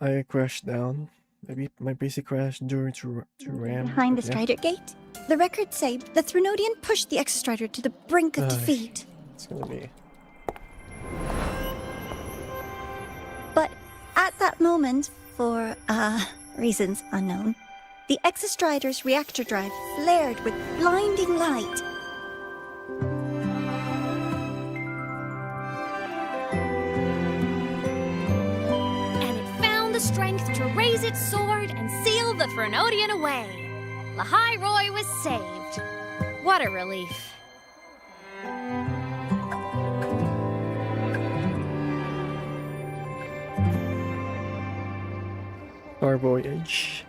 I crashed down. Maybe my PC crashed during to RAM. Behind the Yeah. Strider Gate, the records say the Threnodian pushed the X-Strider to the brink of defeat. It's gonna be. But at that moment, for, reasons unknown, the X-Strider's reactor drive flared with blinding light. And it found the strength to raise its sword and seal the Threnodian away. Lahairoi was saved. What a relief. Our voyage.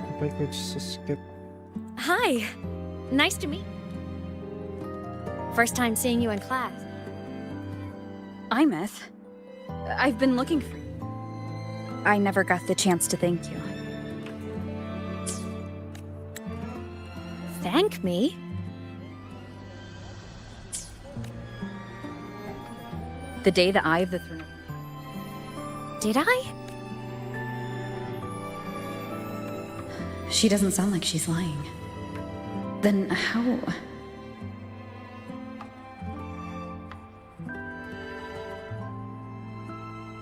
If I could just skip. Hi. Nice to meet. First time seeing you in class. Imeth. I've been looking for you. I never got the chance to thank you. Thank me? The day the Eye of the Throne. Did I? She doesn't sound like she's lying. Then how?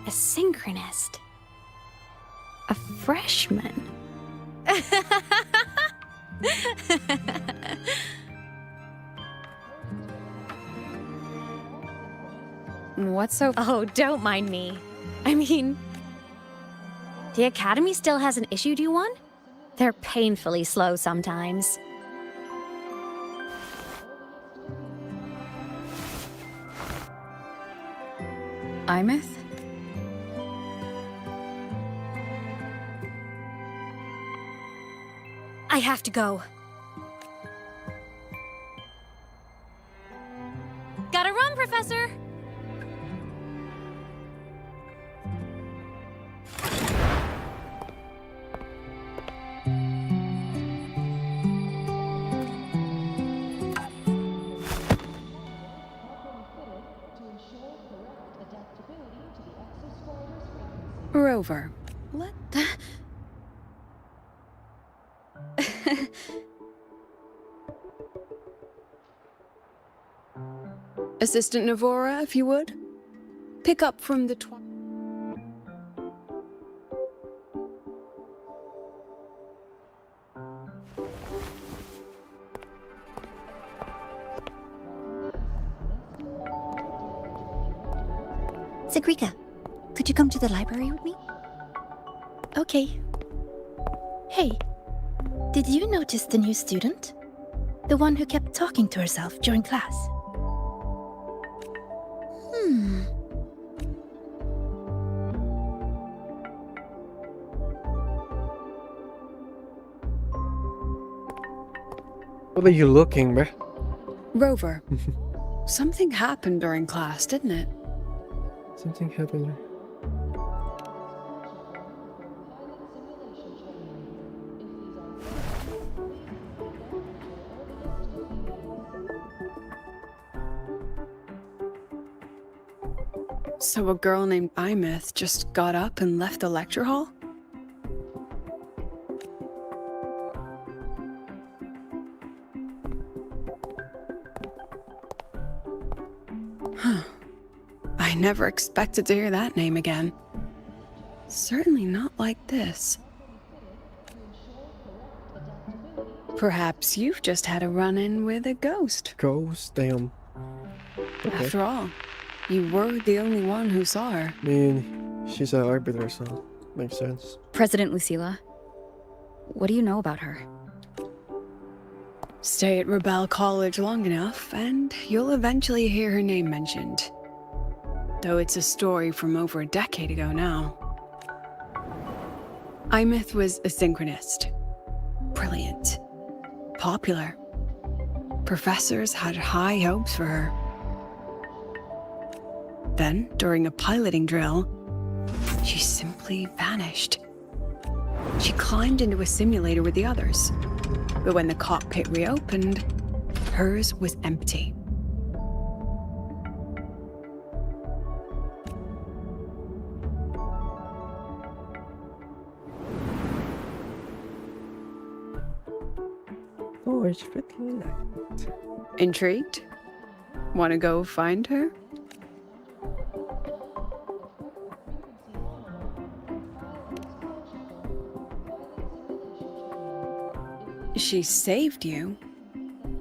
A synchronist. A freshman. What's so... Oh, don't mind me. I mean, the Academy still hasn't issued you one? They're painfully slow sometimes. Imeth? I have to go. Gotta run, Professor! Rover. What the... Assistant Navora, if you would. Pick up from the Sagrika, could you come to the library with me? Okay. Hey, did you notice the new student? The one who kept talking to herself during class? What are you looking, bruh? Rover. Something happened during class, didn't it? Something happened. So a girl named Imeth just got up and left the lecture hall? Huh. I never expected to hear that name again. Certainly not like this. Perhaps you've just had a run-in with a ghost. Ghost? Damn. Okay. After all, you were the only one who saw her. I mean, she's an arbiter, so makes sense. President Lucilla. What do you know about her? Stay at Rebel College long enough, and you'll eventually hear her name mentioned. Though it's a story from over a decade ago now. Imeth was a synchronist. Brilliant. Popular. Professors had high hopes for her. Then, during a piloting drill, she simply vanished. She climbed into a simulator with the others, but when the cockpit reopened, hers was empty. Oh, it's pretty light. Intrigued? Want to go find her? She saved you?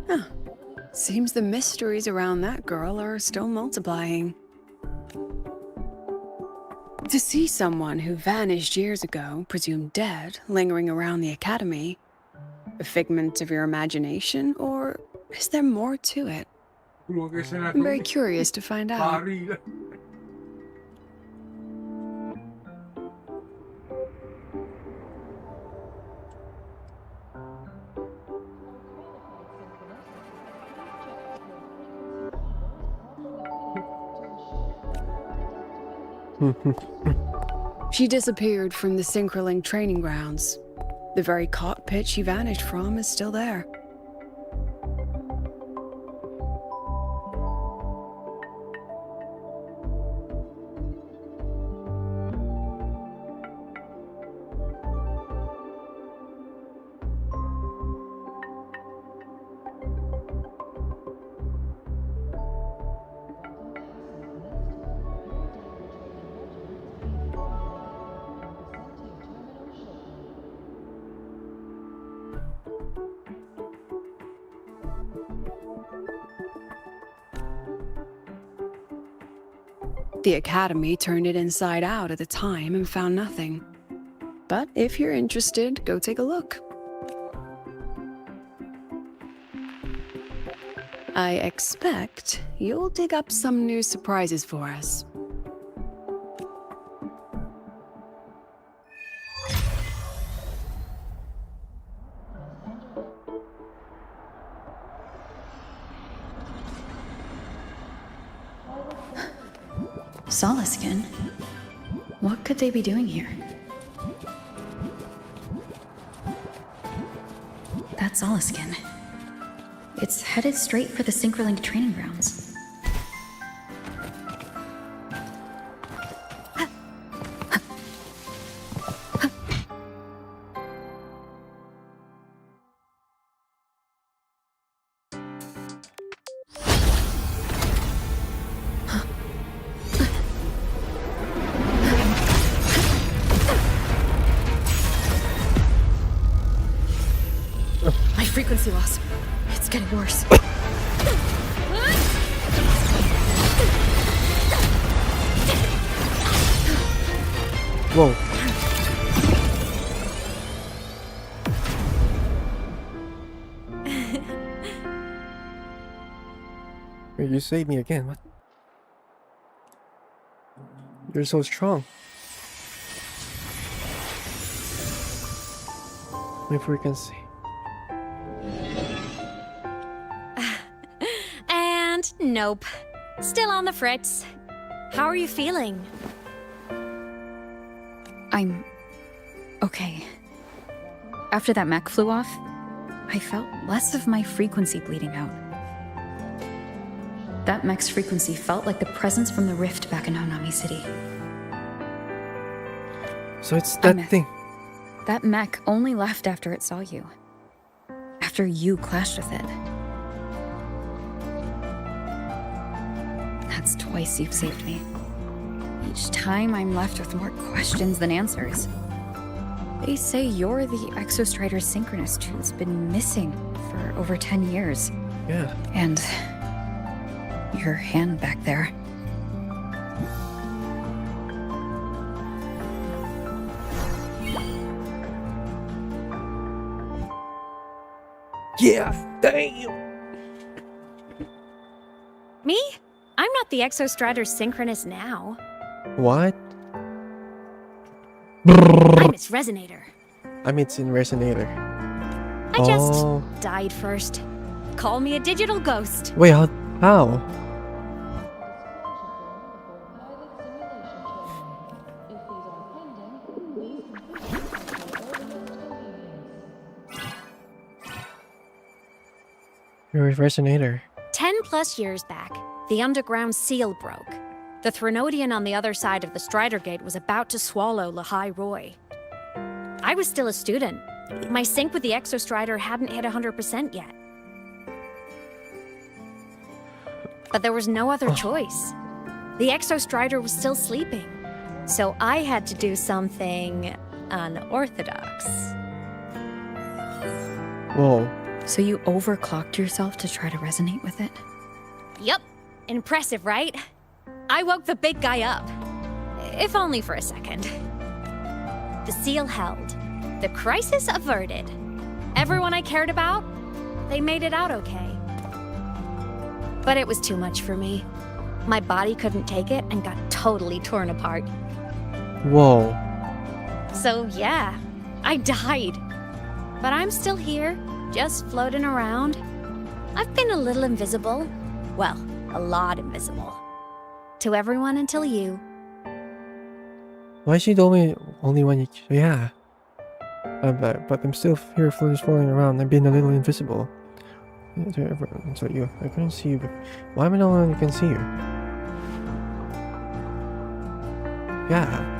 Huh. Seems the mysteries around that girl are still multiplying. To see someone who vanished years ago, presumed dead, lingering around the academy, a figment of your imagination, or is there more to it? I'm very curious to find out. She disappeared from the Synchroling training grounds. The very cockpit she vanished from is still there. The Academy turned it inside out at the time and found nothing. But if you're interested, go take a look. I expect you'll dig up some new surprises for us. Solaskin? What could they be doing here? That's Solaskin. It's headed straight for the Synchroling training grounds. My frequency loss. It's getting worse. Whoa. Wait, you saved me again. What? You're so strong. My frequency. And nope. Still on the fritz. How are you feeling? I'm okay. After that mech flew off, I felt less of my frequency bleeding out. That mech's frequency felt like the presence from the rift back in Honami City. So it's that thing. That mech only left after it saw you. After you clashed with it. That's twice you've saved me. Each time I'm left with more questions than answers. They say you're the Exostrider Synchronist who's been missing for over 10 years. Yeah. And your hand back there. Yeah, damn. Me? I'm not the Exostrider Synchronist now. What? I'm its Resonator. I'm its in Resonator. I just Oh. died first. Call me a digital ghost. Wait, how? Your resonator. 10 plus years back, the underground seal broke. The Threnodian on the other side of the Strider Gate was about to swallow Lahai Roy. I was still a student. My sync with the Exostrider hadn't hit 100% yet. But there was no other choice. The Exostrider was still sleeping. So I had to do something unorthodox. Whoa. So you overclocked yourself to try to resonate with it? Yup. Impressive, right? I woke the big guy up. If only for a second. The seal held. The crisis averted. Everyone I cared about, they made it out okay. But it was too much for me. My body couldn't take it and got totally torn apart. Whoa. So yeah, I died. But I'm still here, just floating around. I've been a little invisible. Well, a lot invisible. To everyone until you. Why is she the only one you... Yeah. But I'm still here just floating around. I've been a little invisible. So you... I couldn't see you, but... Why am I the only one who can see you? Yeah.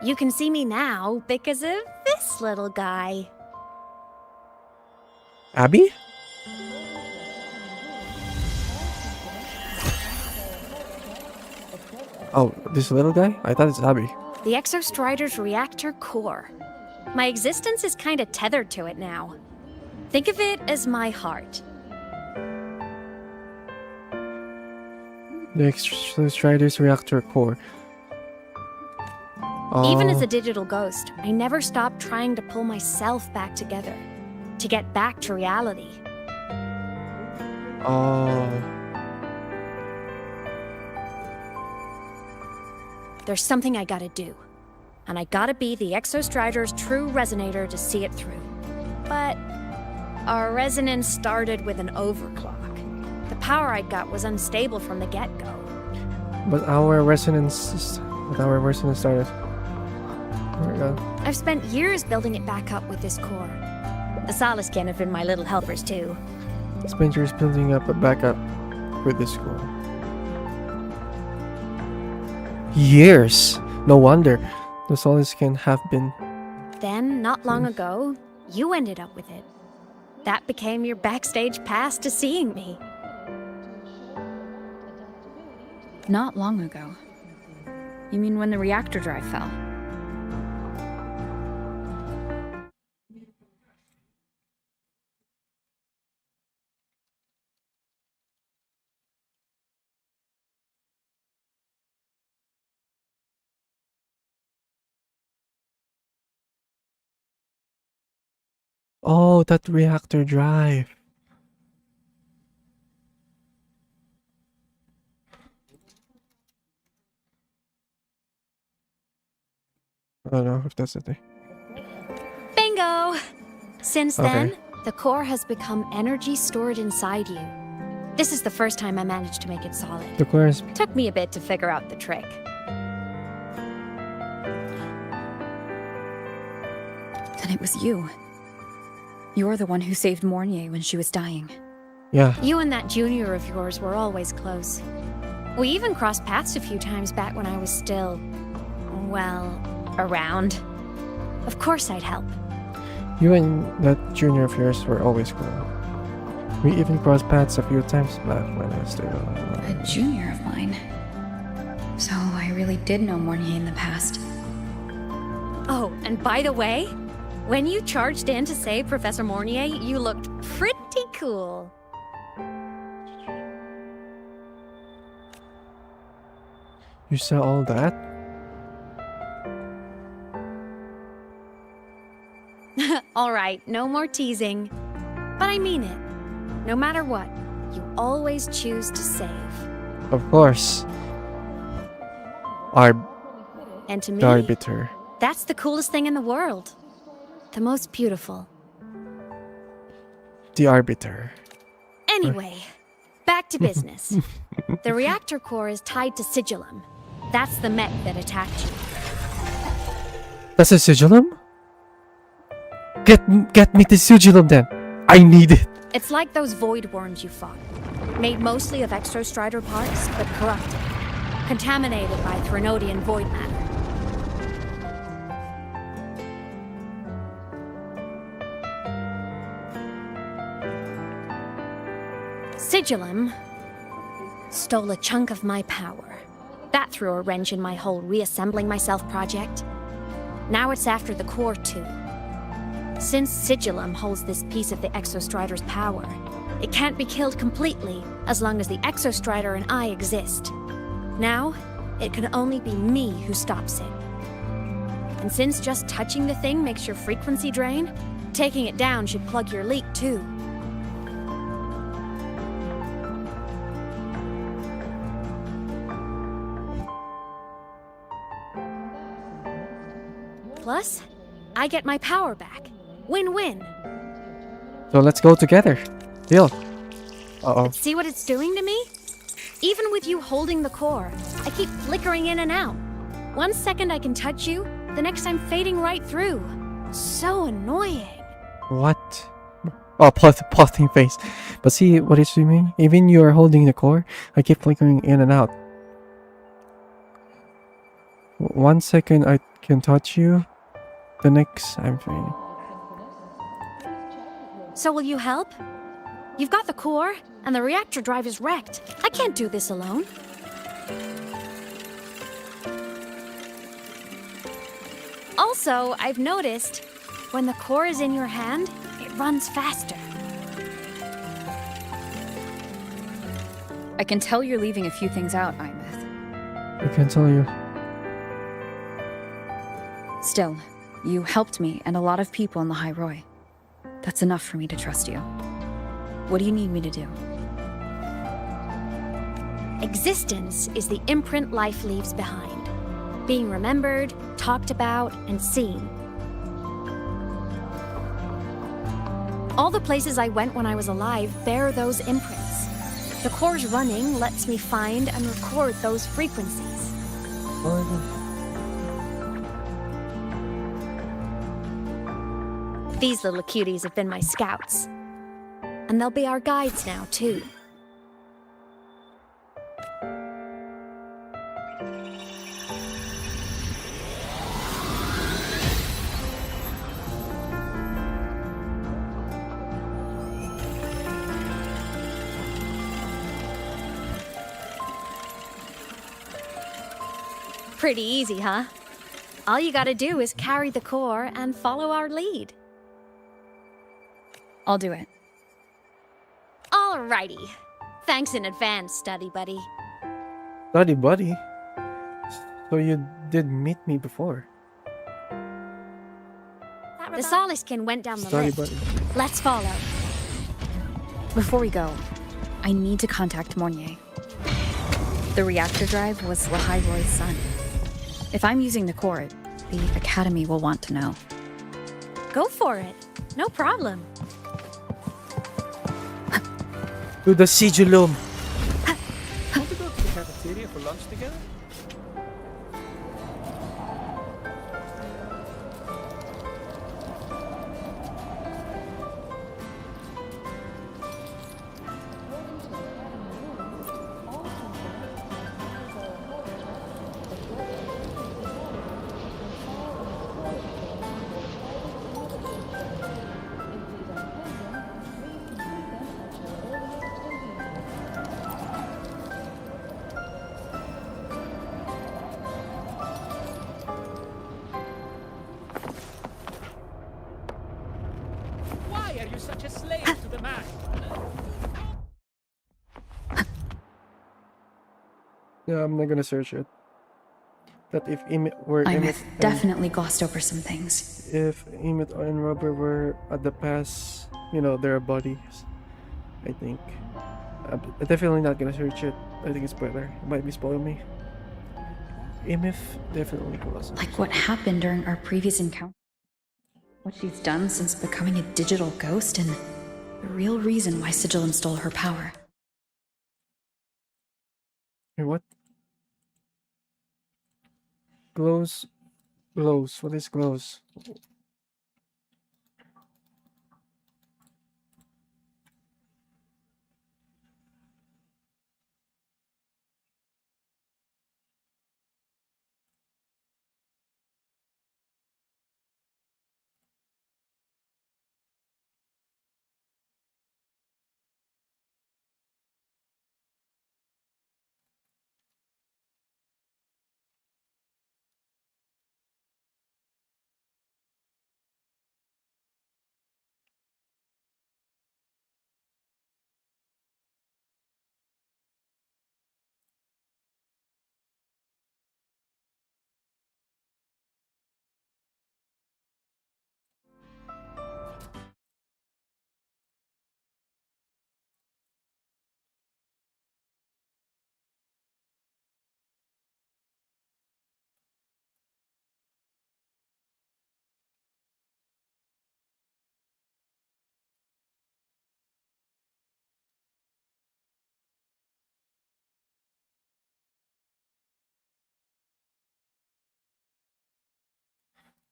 You can see me now because of this little guy. Abby? Oh, this little guy? I thought it's Abby. The Exostrider's reactor core. My existence is kind of tethered to it now. Think of it as my heart. The Exostrider's reactor core. Even as a digital ghost, I never stopped trying to pull myself back together. To get back to reality. There's something I gotta do. And I gotta be the Exostrider's true resonator to see it through. But our resonance started with an overclock. The power I got was unstable from the get-go. But our resonance started. Oh my god. I've spent years building it back up with this core. The Soliskin have been my little helpers too. Splinter's building up a backup with this core. Years! No wonder the Soliskin have been... Then, not long ago, you ended up with it. That became your backstage pass to seeing me. Not long ago. You mean when the reactor drive fell? Oh, that reactor drive. I don't know if that's the thing. Bingo! Since Okay. then, the core has become energy stored inside you. This is the first time I managed to make it solid. The core is... Took me a bit to figure out the trick. Then it was you. You're the one who saved Mornier when she was dying. Yeah. You and that junior of yours were always close. We even crossed paths a few times back when I was still, well, around. Of course I'd help. You and that junior of yours were always cool. We even crossed paths a few times back when I was still... A junior of mine. So I really did know Mornier in the past. Oh, and by the way, when you charged in to save Professor Mornier, you looked pretty cool. You saw all that? All right, no more teasing. But I mean it. No matter what, you always choose to save. Of course. And to me, The Arbiter. that's the coolest thing in the world. The most beautiful. The Arbiter. Anyway, back to business. The reactor core is tied to Sigillum. That's the mech that attacked you. That's a sigillum? Get me the sigillum then. I need it. It's like those void worms you fought. Made mostly of exostrider parts, but corrupted. Contaminated by Threnodian void matter. Sigillum stole a chunk of my power. That threw a wrench in my whole reassembling myself project. Now it's after the core too. Since Sigillum holds this piece of the Exostrider's power, it can't be killed completely as long as the Exostrider and I exist. Now, it can only be me who stops it. And since just touching the thing makes your frequency drain, taking it down should plug your leak too. Plus, I get my power back. Win-win. So let's go together. Deal. Uh-oh. See what it's doing to me? Even with you holding the core, I keep flickering in and out. 1 second I can touch you, the next I'm fading right through. So annoying. What? Oh, plotting face. But see what it's doing? Even you are holding the core, I keep flickering in and out. 1 second I can touch you, the next I'm fading. So will you help? You've got the core, and the reactor drive is wrecked. I can't do this alone. Also, I've noticed, when the core is in your hand, it runs faster. I can tell you're leaving a few things out, Imeth. I can tell you. Still, you helped me and a lot of people in the High Roy. That's enough for me to trust you. What do you need me to do? Existence is the imprint life leaves behind. Being remembered, talked about, and seen. All the places I went when I was alive bear those imprints. The core's running lets me find and record those frequencies. These little cuties have been my scouts. And they'll be our guides now, too. Pretty easy, huh? All you gotta do is carry the core and follow our lead. I'll do it. Alrighty. Thanks in advance, study buddy. Study buddy? So you did meet me before. The Soliskin went down the Study lift. buddy. Let's follow. Before we go, I need to contact Mornier. The reactor drive was Lahai Roy's son. If I'm using the core, the Academy will want to know. Go for it. No problem. To the sigillum. Want to go to the cafeteria for lunch together? Why are you such a slave to the man? Yeah, I'm not gonna search it. But if Emmett were Imeth definitely glossed over some things. if Emmett and Robert were at the past, you know, their bodies, I think. I'm definitely not gonna search it. I think it's spoiler. It might be spoiling me. Emmett definitely was. Like what happened during our previous encounter. What she's done since becoming a digital ghost, and the real reason why Sigillum stole her power. Hey, what? Glows. Glows. What is glows?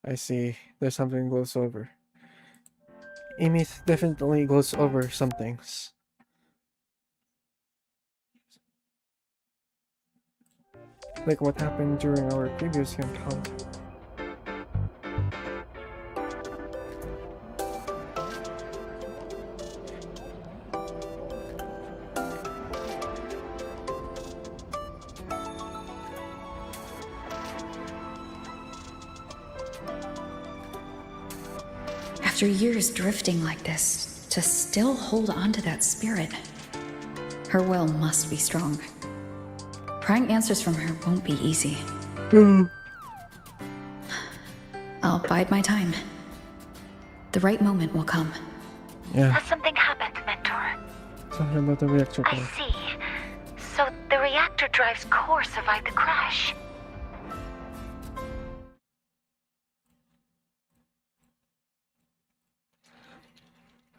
I see. There's something glows over. Amy definitely glows over some things. Like what happened during our previous encounter. After years drifting like this, to still hold on to that spirit. Her will must be strong. Prying answers from her won't be easy. I'll bide my time. The right moment will come. Yeah, Has something happened, Mentor? something about the reactor I core. see. So the reactor drive's core survived the crash.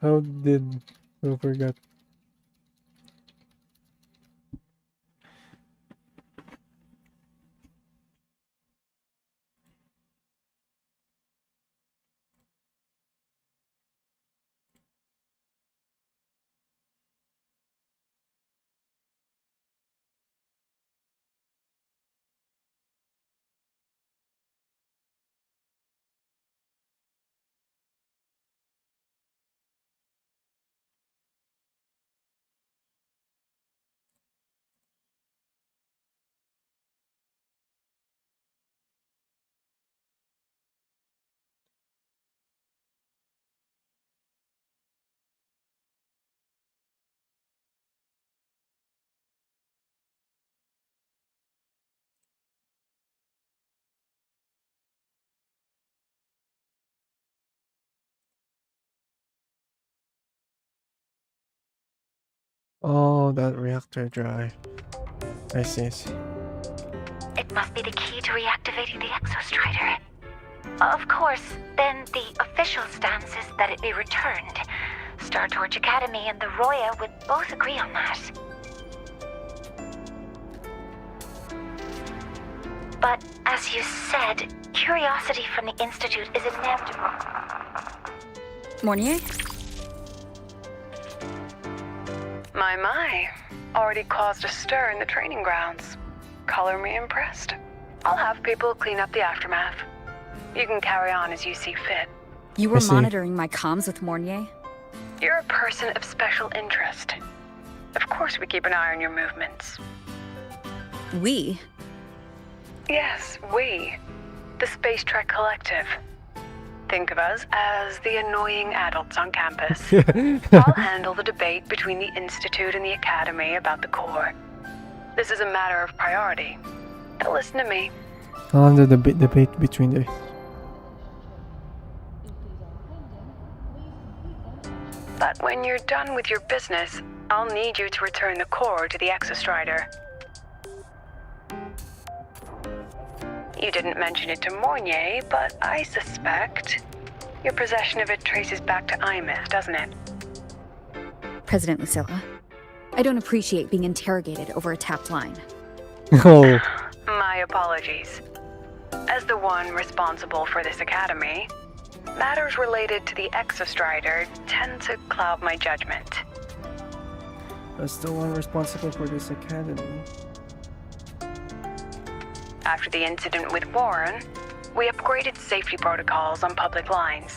How did we forget? Oh, that reactor drive. I see. It must be the key to reactivating the Exostrider. Of course, then the official stance is that it be returned. Star Torch Academy and the Roya would both agree on that. But as you said, curiosity from the Institute is inevitable. Mornier? My. Already caused a stir in the training grounds. Color me impressed. I'll have people clean up the aftermath. You can carry on as you see fit. You I were see. monitoring my comms with Mornier? You're a person of special interest. Of course we keep an eye on your movements. We? Yes, we. The Space Trek Collective. Think of us as the annoying adults on campus. I'll handle the debate between the Institute and the Academy about the core. This is a matter of priority. Now listen to me. On the debate between the. But when you're done with your business, I'll need you to return the core to the Exostrider. You didn't mention it to Mornier, but I suspect your possession of it traces back to Imith, doesn't it? President Lucilla, I don't appreciate being interrogated over a tapped line. Oh, My apologies. As the one responsible for this academy, matters related to the Exostrider tend to cloud my judgment. that's the one responsible for this academy. After the incident with Warren, we upgraded safety protocols on public lines.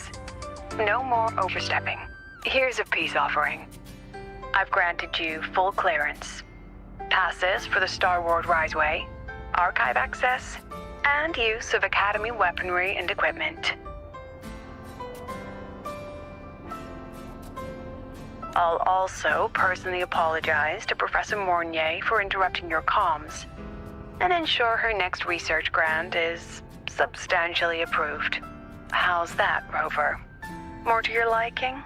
No more overstepping. Here's a peace offering. I've granted you full clearance. Passes for the Star Wars Riseway, archive access, and use of Academy weaponry and equipment. I'll also personally apologize to Professor Mornier for interrupting your comms, and ensure her next research grant is substantially approved. How's that, Rover? More to your liking?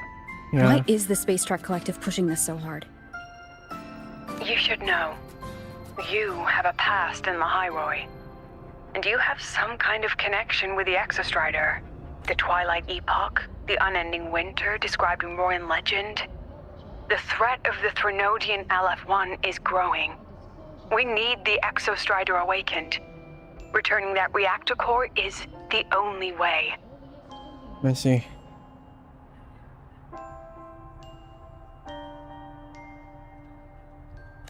Yeah. Why is the Space Trek Collective pushing this so hard? You should know. You have a past in the Hyroi. And you have some kind of connection with the Exostrider. The Twilight Epoch, the unending winter described in Royan legend. The threat of the Threnodian LF-1 is growing. We need the Exostrider awakened. Returning that reactor core is the only way. I see.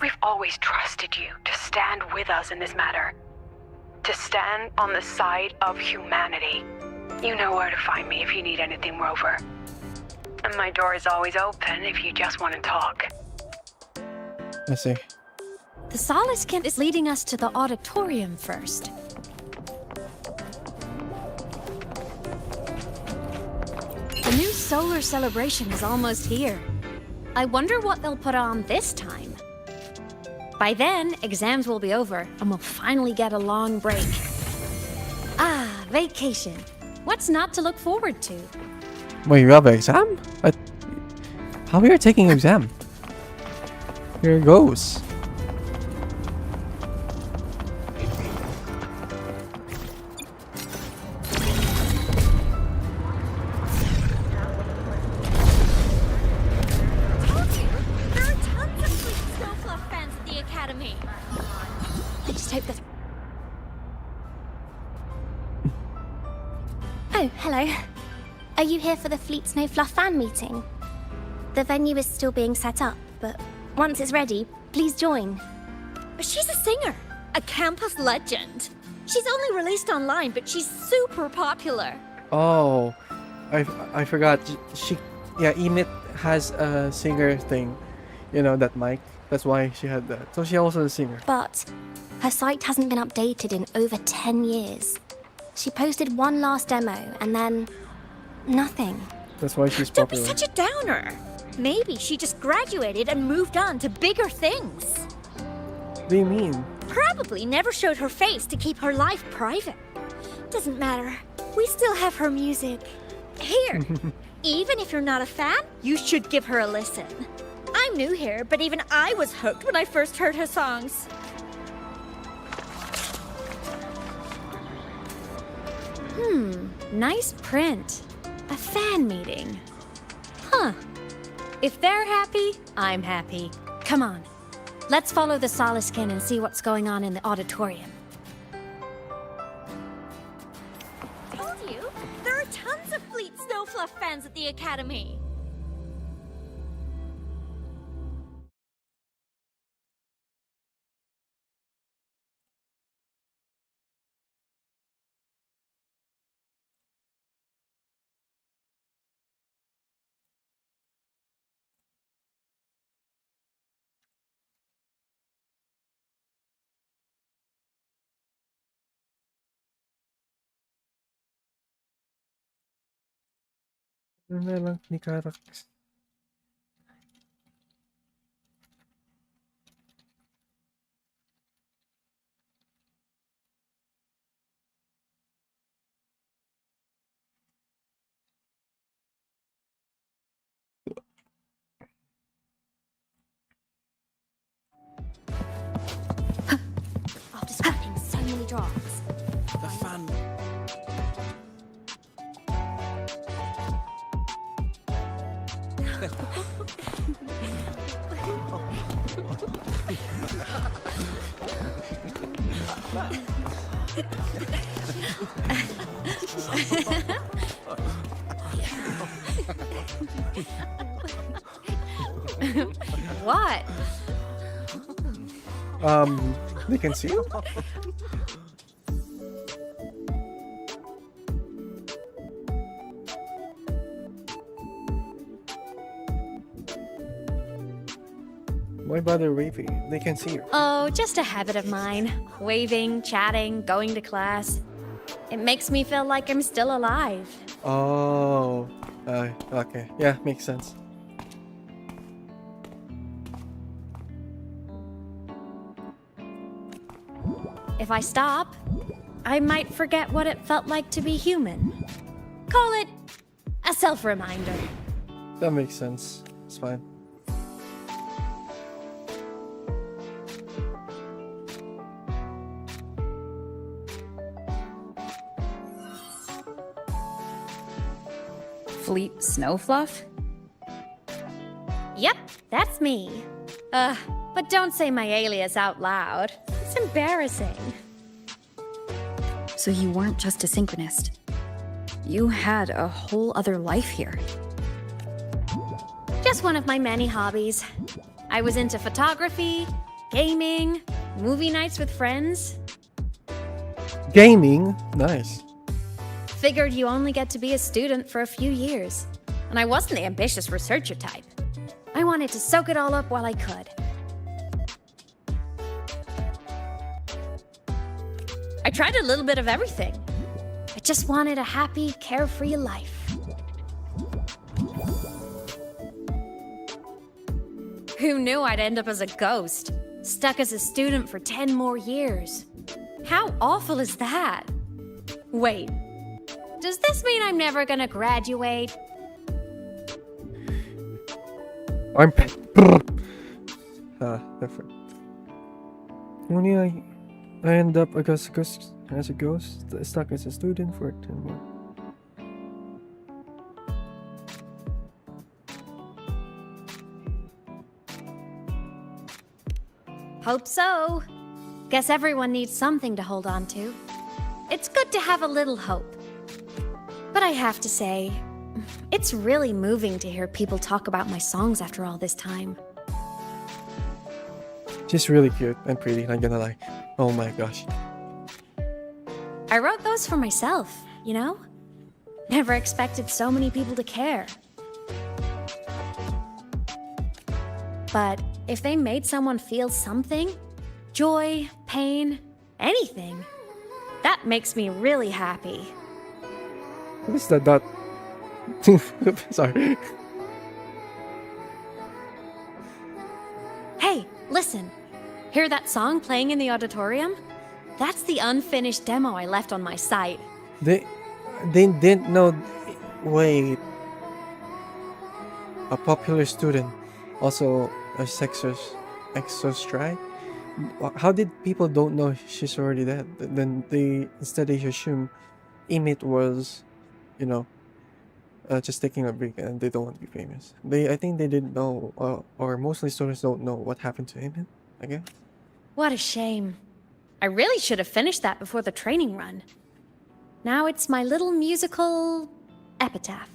We've always trusted you to stand with us in this matter. To stand on the side of humanity. You know where to find me if you need anything, Rover. And my door is always open if you just want to talk. I see. The Solace Kent is leading us to the auditorium first. The new solar celebration is almost here. I wonder what they'll put on this time. By then, exams will be over, and we'll finally get a long break. Ah, vacation. What's not to look forward to? Wait, you have an exam? How we are taking exam? Here it goes. There are tons of sweet snowfluff fans at the Academy. I just hope that... Oh, hello. Are you here for the Fleet Snow Fluff fan meeting? The venue is still being set up, but once it's ready, please join. She's a singer, a campus legend. She's only released online, but she's super popular. Oh, I forgot. Yeah, Enid has a singer thing. You know, that mic. That's why she had that. So she also a singer. But her site hasn't been updated in over 10 years. She posted one last demo and then nothing. That's why she's Don't be popular. such a downer. Maybe she just graduated and moved on to bigger things. What do you mean? Probably never showed her face to keep her life private. Doesn't matter. We still have her music. Here, even if you're not a fan, you should give her a listen. I'm new here, but even I was hooked when I first heard her songs. Nice print. A fan meeting. Huh. If they're happy, I'm happy. Come on. Let's follow the Solace Kent and see what's going on in the auditorium. Told you, there are tons of Fleet Snowfluff fans at the Academy. Ano na lang ni Carax. After scrapping so many drops. The fan. What? They can see you? Why bother waving? They can see you. Oh, just a habit of mine. Waving, chatting, going to class. It makes me feel like I'm still alive. Oh, okay. Yeah, makes sense. If I stop, I might forget what it felt like to be human. Call it a self-reminder. That makes sense. It's fine. Fleet Snowfluff? Yep, that's me. But don't say my alias out loud. It's embarrassing. So you weren't just a synchronist. You had a whole other life here. Just one of my many hobbies. I was into photography, gaming, movie nights with friends. Gaming? Nice. Figured you only get to be a student for a few years. And I wasn't the ambitious researcher type. I wanted to soak it all up while I could. I tried a little bit of everything. I just wanted a happy, carefree life. Who knew I'd end up as a ghost, stuck as a student for 10 more years? How awful is that? Wait, does this mean I'm never gonna graduate? I'm different. Only I end up as a ghost, stuck as a student for 10 more. Hope so. Guess everyone needs something to hold on to. It's good to have a little hope. But I have to say, it's really moving to hear people talk about my songs after all this time. She's really cute and pretty, not gonna lie. Oh my gosh. I wrote those for myself, you know? Never expected so many people to care. But if they made someone feel something, joy, pain, anything, that makes me really happy. What is that dot? Sorry. Hey, listen. Hear that song playing in the auditorium? That's the unfinished demo I left on my site. They didn't know. Wait. A popular student, also a exostride. How did people don't know she's already dead? Then they assume Emmett was, you know, just taking a break and they don't want to be famous. I think they didn't know, or mostly students don't know what happened to Emmett, I guess. What a shame. I really should have finished that before the training run. Now it's my little musical epitaph.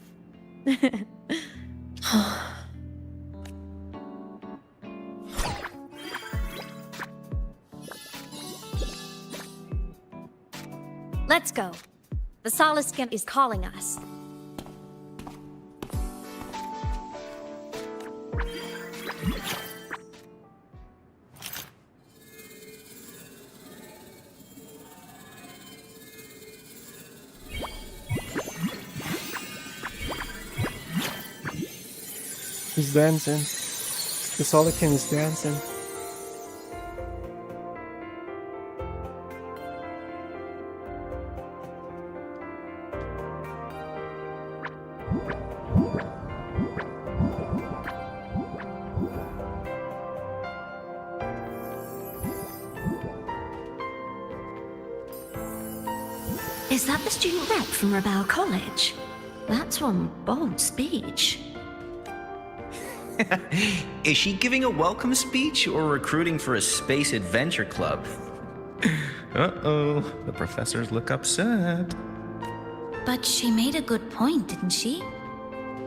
Let's go. The Soliskin is calling us. He's dancing. The Solican is dancing. Is that the student rep from Rebel College? That's one bold speech. Is she giving a welcome speech or recruiting for a space adventure club? Uh-oh, the professors look upset. But she made a good point, didn't she?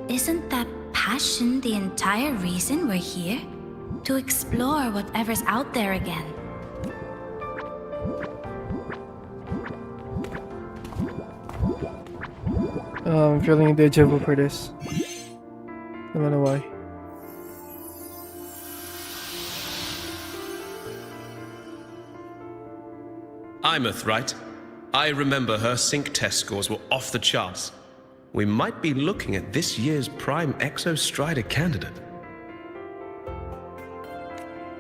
Isn't that passion the entire reason we're here? To explore whatever's out there again. I'm feeling deja vu for this. I don't know why. Imeth, right? I remember her sync test scores were off the charts. We might be looking at this year's prime Exostrider candidate.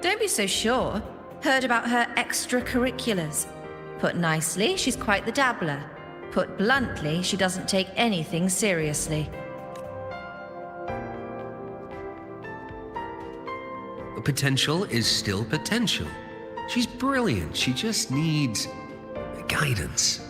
Don't be so sure. Heard about her extracurriculars. Put nicely, she's quite the dabbler. Put bluntly, she doesn't take anything seriously. Potential is still potential. She's brilliant. She just needs guidance.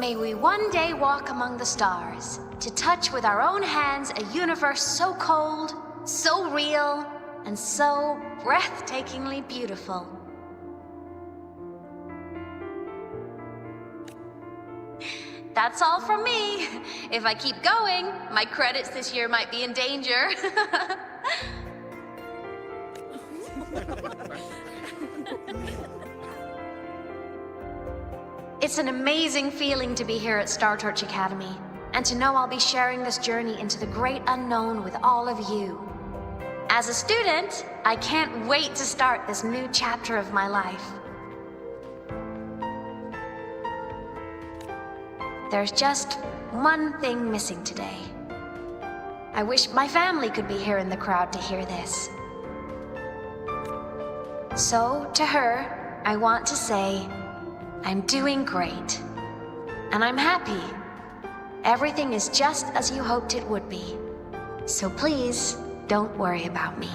May we one day walk among the stars, to touch with our own hands a universe so cold, so real, and so breathtakingly beautiful. That's all from me. If I keep going, my credits this year might be in danger. It's an amazing feeling to be here at Star Torch Academy, and to know I'll be sharing this journey into the great unknown with all of you. As a student, I can't wait to start this new chapter of my life. There's just one thing missing today. I wish my family could be here in the crowd to hear this. So, to her, I want to say, I'm doing great. And I'm happy. Everything is just as you hoped it would be. So please, don't worry about me.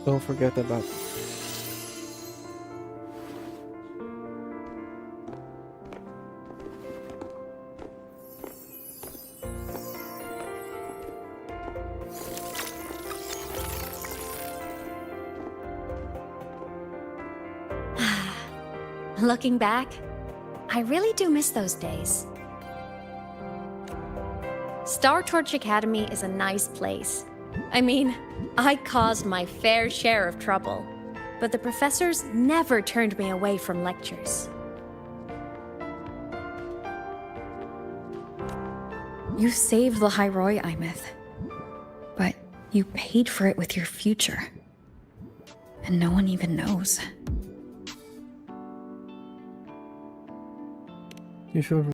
Don't forget about Looking back, I really do miss those days. Star Torch Academy is a nice place. I mean, I caused my fair share of trouble, but the professors never turned me away from lectures. You saved the Hyroi, Imeth. But you paid for it with your future. And no one even knows. you feel